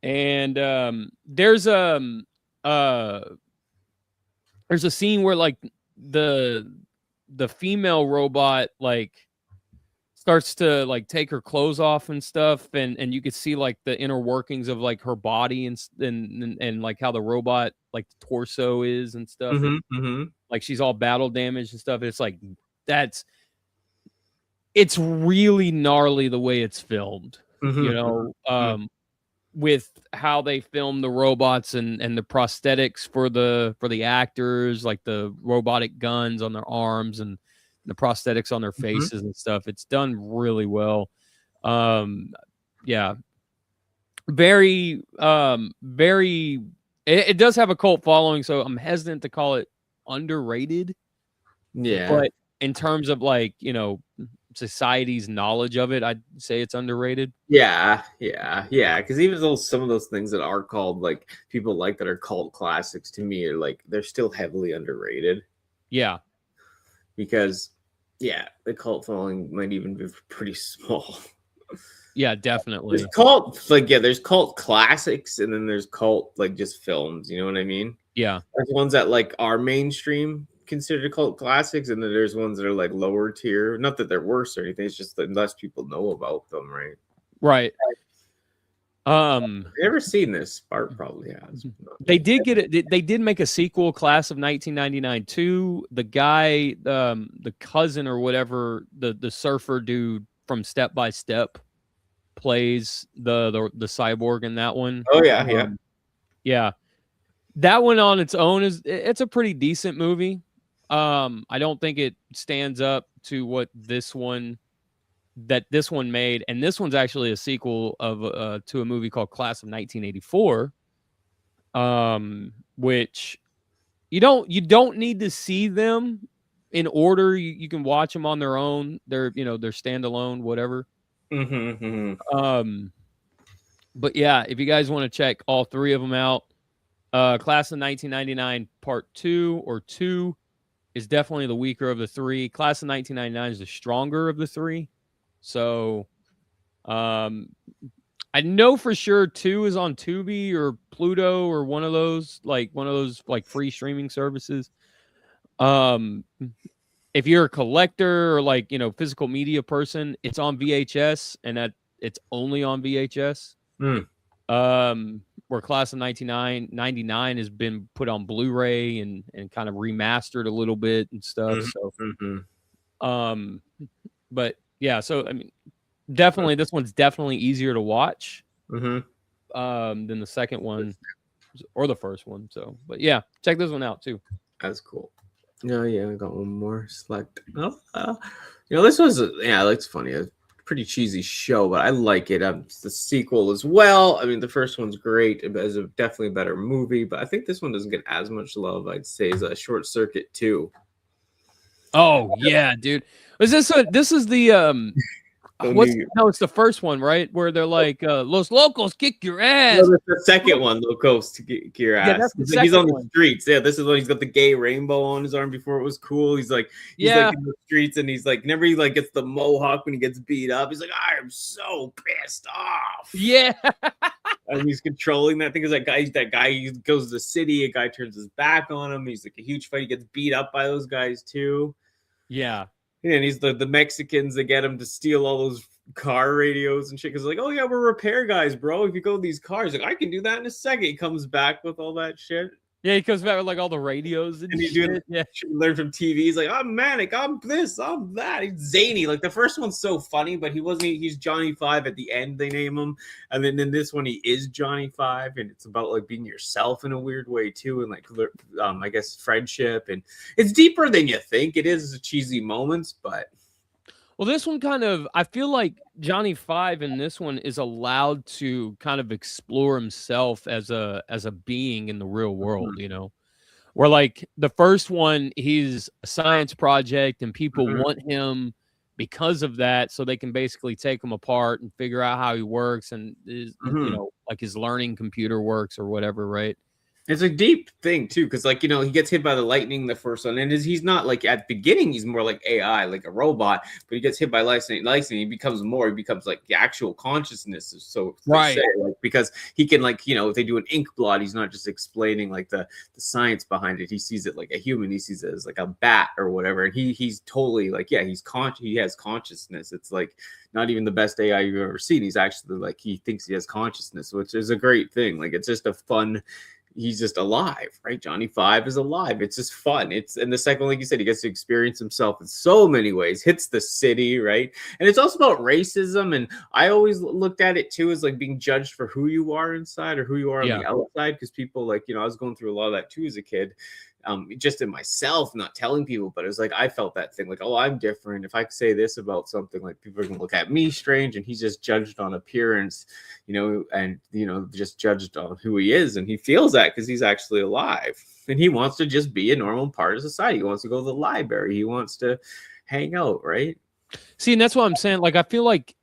And there's a scene where like the female robot like starts to like take her clothes off and stuff, and you could see like the inner workings of like her body and like how the robot like the torso is and stuff. Like she's all battle damaged and stuff. It's like it's really gnarly the way it's filmed, you know, with how they film the robots and the prosthetics for the actors, like the robotic guns on their arms and the prosthetics on their faces and stuff. It's done really well. Yeah, very it does have a cult following, so I'm hesitant to call it underrated. Yeah, but in terms of like, you know, society's knowledge of it, I'd say it's underrated. Yeah. Because even though some of those things that are called like people like that are cult classics, to me are like they're still heavily underrated. Yeah, because the cult following might even be pretty small. Yeah, definitely. There's cult classics, and then there's cult like just films. You know what I mean? Yeah, there's ones that like are mainstream considered cult classics, and then there's ones that are like lower tier. Not that they're worse or anything. It's just that less people know about them, right? Right. Never seen this. Bart probably has. They did get it. They did make a sequel, Class of 1999 too. The guy, the cousin or whatever, the surfer dude from Step by Step plays the cyborg in that one. Oh yeah. Yeah. That one on its own it's a pretty decent movie. I don't think it stands up to what this one made, and this one's actually a sequel of to a movie called Class of 1984, which you don't need to see them in order. You can watch them on their own. They're standalone, whatever. But yeah, if you guys want to check all three of them out, Class of 1999 Part 2 or 2 is definitely the weaker of the three. Class of 1999 is the stronger of the three. So, I know for sure 2 is on Tubi or Pluto or one of those free streaming services. If you're a collector or like, you know, physical media person, it's on VHS, and it's only on VHS. Where Class of 1999 has been put on Blu-ray and kind of remastered a little bit and stuff. But yeah, so I mean, definitely this one's definitely easier to watch than the second one or the first one. So, but yeah, check this one out too. That's cool. Oh yeah, I got one more select. This was it's funny. A pretty cheesy show, but I like it. The sequel as well. I mean, the first one's great. It is definitely a better movie, but I think this one doesn't get as much love, I'd say, as a Short Circuit 2. Oh yeah, dude. This is the it's the first one, right? Where they're like, Los Locos kick your ass. No, that's the second one, Locos to kick your ass. That's he's on the streets. Yeah, this is when he's got the gay rainbow on his arm. Before it was cool. He's like in the streets, and he's like, whenever he like gets the mohawk when he gets beat up, he's like, I am so pissed off. Yeah. And he's controlling that thing. Is that guy he goes to the city, a guy turns his back on him. He's like a huge fight. He gets beat up by those guys too. Yeah. And he's the Mexicans that get him to steal all those car radios and shit. Because like, oh yeah, we're repair guys, bro. If you go to these cars, like I can do that in a second. He comes back with all that shit. Yeah, he comes back with like all the radios and shit. Yeah, learn from TV. He's like, I'm manic, I'm this, I'm that. He's zany. Like the first one's so funny, but he's Johnny Five at the end. They name him, and then in this one he is Johnny Five, and it's about like being yourself in a weird way too, and like I guess friendship, and it's deeper than you think. It is cheesy moments, but. Well, this one kind of, I feel like Johnny Five in this one is allowed to kind of explore himself as a being in the real world, you know, where like the first one, he's a science project and people want him because of that. So they can basically take him apart and figure out how he works and you know, like his learning computer works or whatever. Right. It's a deep thing too, because like he gets hit by the lightning the first one, and he's not like at the beginning he's more like AI, like a robot, but he gets hit by lightning, he becomes like the actual consciousness. So Right. say, like, because he can like if they do an ink blot, he's not just explaining like the science behind it. He sees it like a human. He sees it as like a bat or whatever, and he's totally like he has consciousness. It's like not even the best AI you've ever seen. He's actually like he thinks he has consciousness, which is a great thing. Like it's just a fun. He's just alive, right? Johnny Five is alive. It's just fun. And the second, like you said, he gets to experience himself in so many ways. Hits the city, right? And it's also about racism. And I always looked at it too as like being judged for who you are inside or who you are on the outside. Because people like I was going through a lot of that too as a kid. Just in myself, not telling people, but it was like I felt that thing, like, oh, I'm different. If I say this about something, like people are gonna look at me strange, and he's just judged on appearance, and just judged on who he is, and he feels that because he's actually alive, and he wants to just be a normal part of society. He wants to go to the library. He wants to hang out, right? See, and that's what I'm saying. Like, I feel like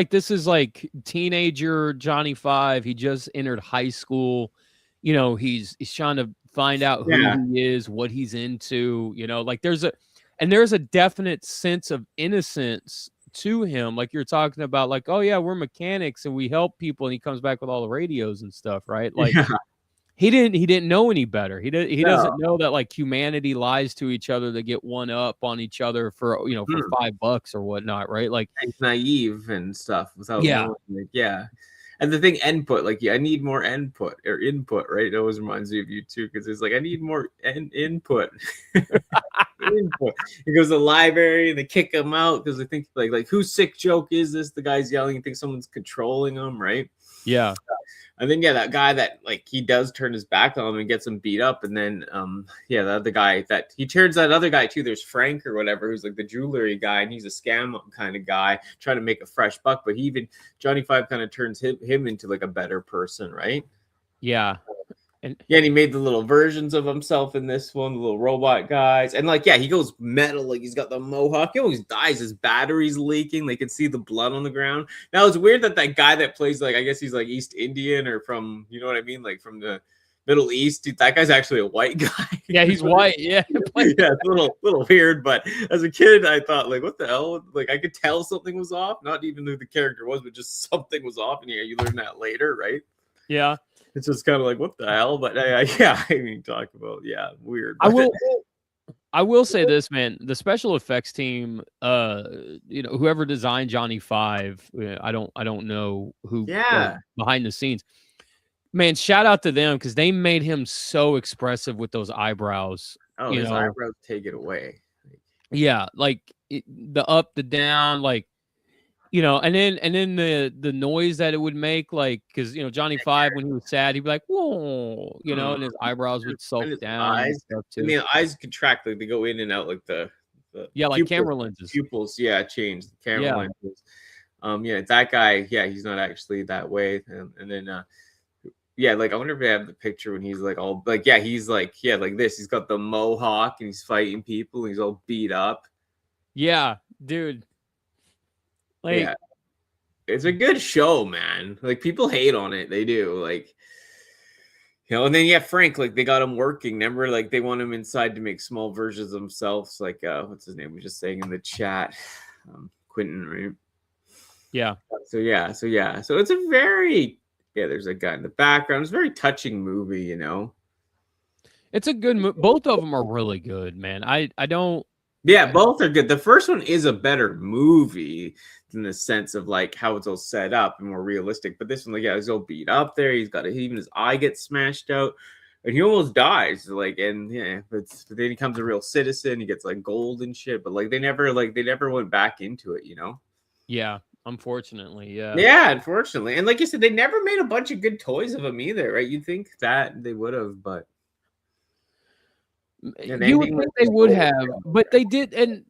this is like teenager Johnny Five. He just entered high school. He's trying to find out who he is, what he's into. Like there's a definite sense of innocence to him. Like you're talking about, like, oh yeah, we're mechanics and we help people, and he comes back with all the radios and stuff, right? Like he didn't know any better. He doesn't know that like humanity lies to each other to get one up on each other for for $5 or whatnot, right? Like he's naive and stuff without knowing, like, And the thing, input, like, I need more input, right? It always reminds me of you too, because it's like, I need more input. Input. He goes to the library and they kick him out because they think like whose sick joke is this? The guy's yelling. You think someone's controlling him, right? Yeah. And then that guy that like he does turn his back on him and gets him beat up, and then the other guy that he turns that other guy too. There's Frank or whatever, who's like the jewelry guy, and he's a scam kind of guy trying to make a fresh buck. But Johnny Five kind of turns him into like a better person, right? Yeah. And he made the little versions of himself in this one, the little robot guys. And like, he goes metal, like he's got the mohawk. He always dies. His battery's leaking. They can see the blood on the ground. Now it's weird that guy that plays, like, I guess he's like East Indian or from, you know what I mean? Like from the Middle East. That guy's actually a white guy. Yeah, he's white. Yeah. It's a little weird. But as a kid, I thought, like, what the hell? Like, I could tell something was off. Not even who the character was, but just something was off. And you learn that later, right? Yeah. It's just kind of like, what the hell? But talk about weird. I will say this, man. The special effects team, whoever designed Johnny Five, I don't know who. Behind the scenes, man. Shout out to them because they made him so expressive with those eyebrows. Oh, his eyebrows take it away. Yeah, like the up, the down, like. And then the noise that it would make, like, because Johnny Five, when he was sad, he'd be like, whoa, and his eyebrows would sulk down. Eyes, and stuff too. I mean, eyes contract, like they go in and out, like the like camera lenses. Pupils, change the camera lenses. That guy, he's not actually that way. And then like I wonder if they have the picture when he's like all like he's like like this. He's got the mohawk and he's fighting people and he's all beat up. Yeah, dude. Like, it's a good show, man. Like people hate on it, they do. Like, and then Frank, like they got him working. Remember, like they want him inside to make small versions of themselves. Like, what's his name? We just saying in the chat, Quentin, right? Yeah. So it's a very There's a guy in the background. It's a very touching movie, It's a good movie. Both of them are really good, man. I don't. Yeah, both are good. The first one is a better movie in the sense of like how it's all set up and more realistic. But this one, like, he's all beat up there. He's got even his eye gets smashed out, and he almost dies. Like, and but then he becomes a real citizen. He gets like gold and shit. But like they never went back into it, Yeah, unfortunately, yeah. Yeah, unfortunately, and like you said, they never made a bunch of good toys of him either, right? You'd think that they would have, but. You would think they would have, but they did, and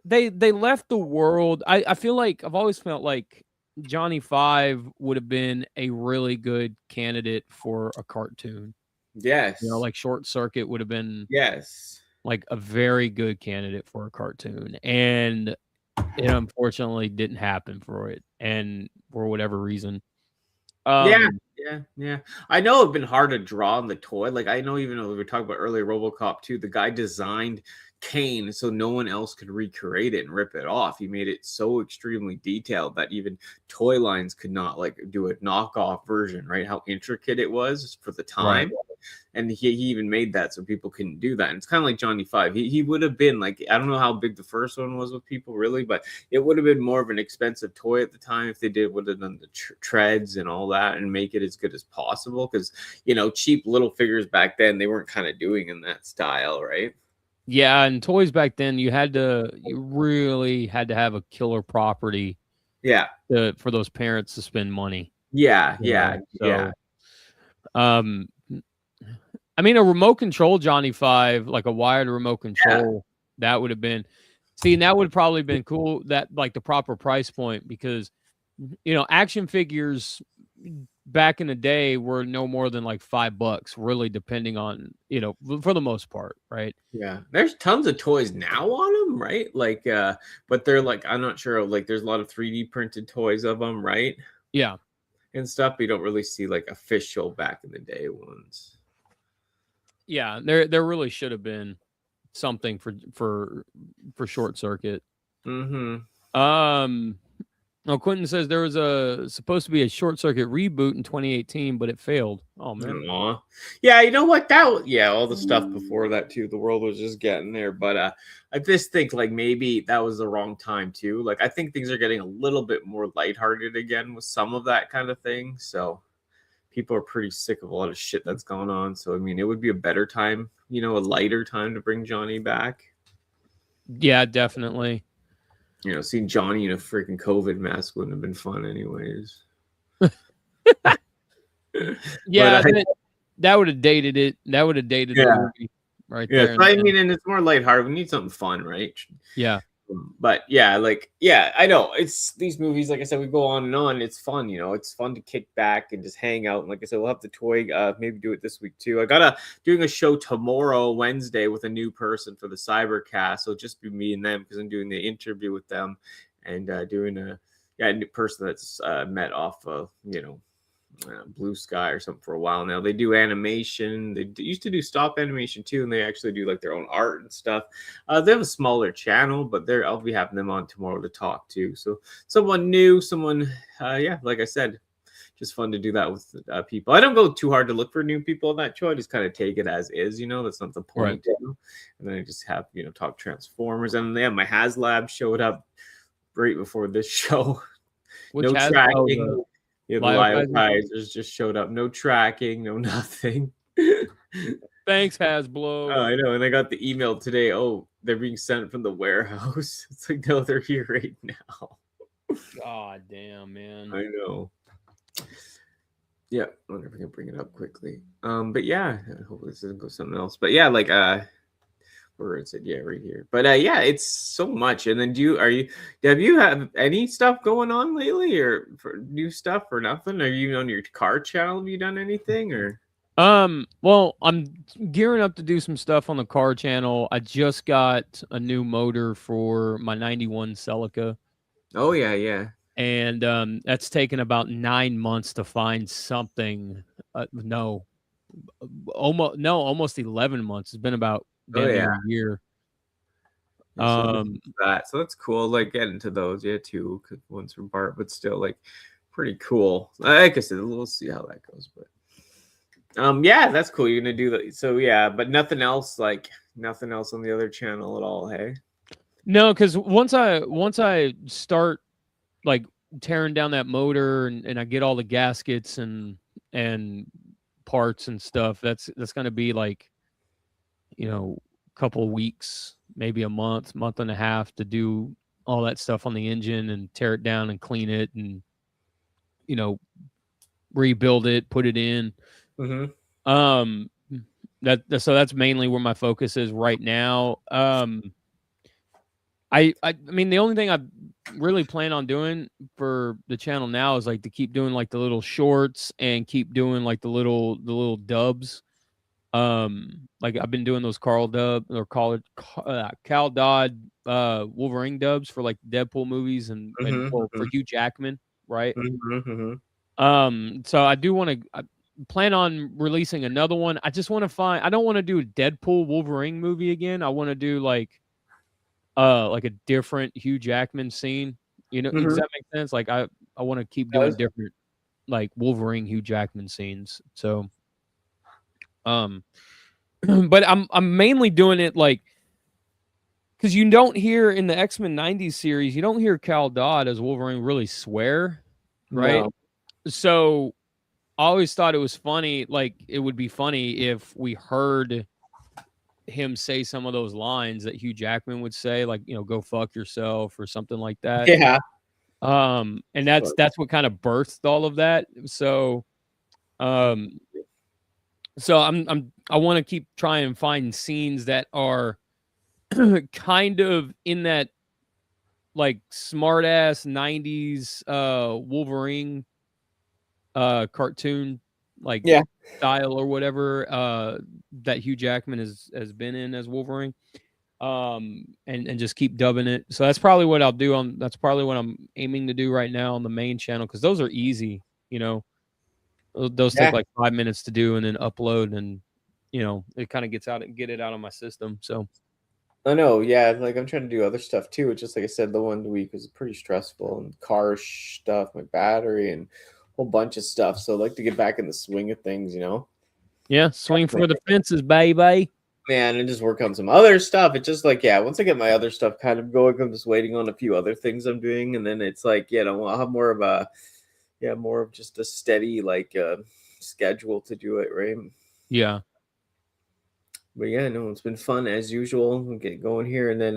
they left the world. I feel like I've always felt like Johnny Five would have been a really good candidate for a cartoon. Yes. Like Short Circuit would have been like a very good candidate for a cartoon. And it unfortunately didn't happen for it. And for whatever reason. Yeah. I know it'd been hard to draw on the toy. Like I know even though we were talking about earlier RoboCop 2, the guy designed Kane so no one else could recreate it and rip it off. He made it so extremely detailed that even toy lines could not like do a knockoff version, right? How intricate it was for the time. Right. And he even made that so people couldn't do that. And it's kind of like Johnny Five. He would have been like, I don't know how big the first one was with people really, but it would have been more of an expensive toy at the time if they would have done the treads and all that and make it as good as possible. Because cheap little figures back then they weren't kind of doing in that style, right? Yeah, and toys back then you really had to have a killer property. Yeah. For those parents to spend money. Yeah. I mean, a remote control Johnny Five, like a wired remote control, that would have been. See, and that would have probably been cool. That like the proper price point because, action figures back in the day were no more than like $5, really, depending on for the most part, right? Yeah, there's tons of toys now on them, right? Like, but they're like, I'm not sure. Like, there's a lot of 3D printed toys of them, right? Yeah, and stuff. But you don't really see like official back in the day ones. Yeah, there really should have been something for Short Circuit. Oh, Quentin says there was supposed to be a Short Circuit reboot in 2018, but it failed. Oh man. Aww. Yeah, you know what? All the stuff before that too. The world was just getting there, but I just think like maybe that was the wrong time too. Like I think things are getting a little bit more lighthearted again with some of that kind of thing. So people are pretty sick of a lot of shit that's going on. So I mean, it would be a better time, a lighter time to bring Johnny back. Yeah, definitely. Seeing Johnny in a freaking COVID mask wouldn't have been fun anyways. Yeah, that would have dated it. That would have dated the movie right there. Yeah, I mean, and it's more lighthearted. We need something fun, right? Yeah. But I know it's these movies, like I said, we go on and on. It's fun, it's fun to kick back and just hang out. And like I said, we'll have the toy, maybe do it this week too. I doing a show tomorrow, Wednesday, with a new person for the Cybercast. So just be me and them because I'm doing the interview with them and doing a new person that's met off of, Blue Sky or something for a while now. They do animation. They used to do stop animation too, and they actually do like their own art and stuff. They have a smaller channel, but I'll be having them on tomorrow to talk too. So someone new, like I said, just fun to do that with people. I don't go too hard to look for new people on that show. I just kind of take it as is, that's not the point. Right. And then I just have talk Transformers, and my HasLab showed up right before this show. Which no tracking. The Liokaizers just showed up. No tracking, no nothing. Thanks, Hasbro. Oh, I know. And I got the email today. Oh, they're being sent from the warehouse. It's like, no, they're here right now. God damn, man. I know. Yeah, I wonder if I can bring it up quickly. But yeah, I hope this doesn't go something else. But yeah, like where is it? Yeah, right here. But it's so much. And then have you have any stuff going on lately, or for new stuff or nothing? Are you on your car channel? Have you done anything or? Well, I'm gearing up to do some stuff on the car channel. I just got a new motor for my 91 Celica. Oh yeah. And that's taken about 9 months to find something. Almost 11 months. It's been about a year. So that's cool. Like getting to those, too. Because one's from Bart, but still like pretty cool. Like I said, we'll see how that goes. But that's cool. You're gonna do that. So but nothing else on the other channel at all, hey? No, because once I start like tearing down that motor and I get all the gaskets and parts and stuff, that's gonna be like couple of weeks, maybe a month and a half to do all that stuff on the engine and tear it down and clean it and rebuild it, put it in. So that's mainly where my focus is right now. I mean, the only thing I really plan on doing for the channel now is like to keep doing like the little shorts and keep doing like the little dubs. Like I've been doing those Cal Dodd Wolverine dubs for like Deadpool movies and for Hugh Jackman, right? So I do want to plan on releasing another one. I just want to find. I don't want to do a Deadpool Wolverine movie again. I want to do like a different Hugh Jackman scene. You know, does that make sense? Like I want to keep doing different like Wolverine Hugh Jackman scenes. So, but I'm mainly doing it like because you don't hear in the X-Men 90s series, you don't hear Cal Dodd as Wolverine really swear, right? No. So I always thought it was funny, like it would be funny if we heard him say some of those lines that Hugh Jackman would say, like, you know, go fuck yourself or something like that. Yeah. And that's what kind of birthed all of that. So I want to keep trying and find scenes that are kind of in that like smart ass 90s Wolverine cartoon like style or whatever that Hugh Jackman has been in as Wolverine. And just keep dubbing it. So that's probably what I'll do that's probably what I'm aiming to do right now on the main channel, because those are easy, you know. Those take like 5 minutes to do and then upload, and you know, it kind of get it out of my system. So I know, yeah. Like I'm trying to do other stuff too. It's just like I said, the 1 week was pretty stressful, and car stuff, my battery, and a whole bunch of stuff. So I'd like to get back in the swing of things, you know. Yeah, swing for the fences, baby. Man, and just work on some other stuff. It's just like, once I get my other stuff kind of going, I'm just waiting on a few other things I'm doing, and then it's like, I'll have more of just a steady like schedule to do it, right? Yeah. But no, it's been fun as usual. We'll get going here, and then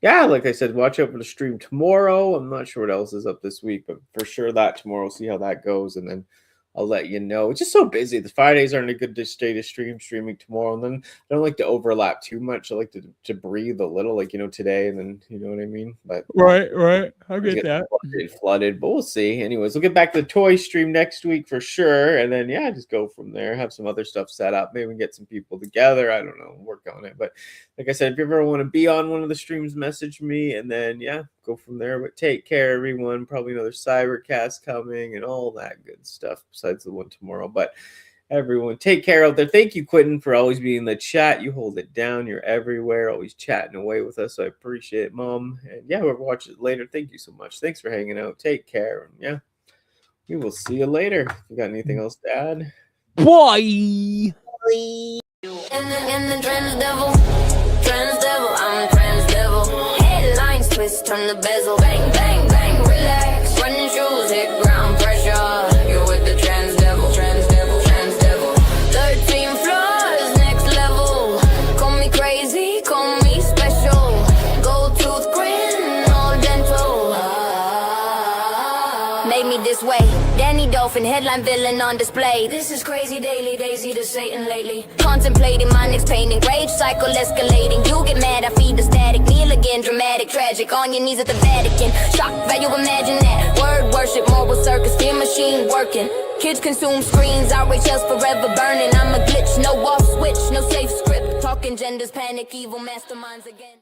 like I said, watch out for the stream tomorrow. I'm not sure what else is up this week, but for sure that tomorrow, see how that goes, and then I'll let you know. It's just so busy. The Fridays aren't a good day to streaming tomorrow. And then I don't like to overlap too much. I like to breathe a little, like, you know, today, and then, you know what I mean? But right. I get that. Flooded, but we'll see. Anyways, we'll get back to the toy stream next week for sure. And then, just go from there. Have some other stuff set up. Maybe we can get some people together. I don't know. Work on it. But like I said, if you ever want to be on one of the streams, message me. And then, go from there. But take care, everyone. Probably another Cybercast coming and all that good stuff besides the one tomorrow. But everyone, take care out there. Thank you, Quentin, for always being in the chat. You hold it down. You're everywhere, always chatting away with us. So I appreciate it, Mom. And whoever watches it later, thank you so much. Thanks for hanging out. Take care. And we will see you later. You got anything else to add? Bye. In the trans devil, I'm trans devil. Headlines twist on the bezel, bang, bang, bang, relax. Running shoes, hit ground pressure. You're with the trans devil, trans devil, trans devil. 13 floors, next level. Call me crazy, call me special. Gold tooth grin, all dental. Made me this way. Danny Dolphin, headline villain on display. This is crazy daily, Daisy to Satan lately. Contemplating my next painting, rage cycle escalating. You get mad, I feed the static. Kneel again, dramatic, tragic. On your knees at the Vatican. Shock value, imagine that. Word worship, moral circus, fear machine working. Kids consume screens, RHL's forever burning. I'm a glitch, no off switch, no safe script. Talking genders, panic, evil masterminds again.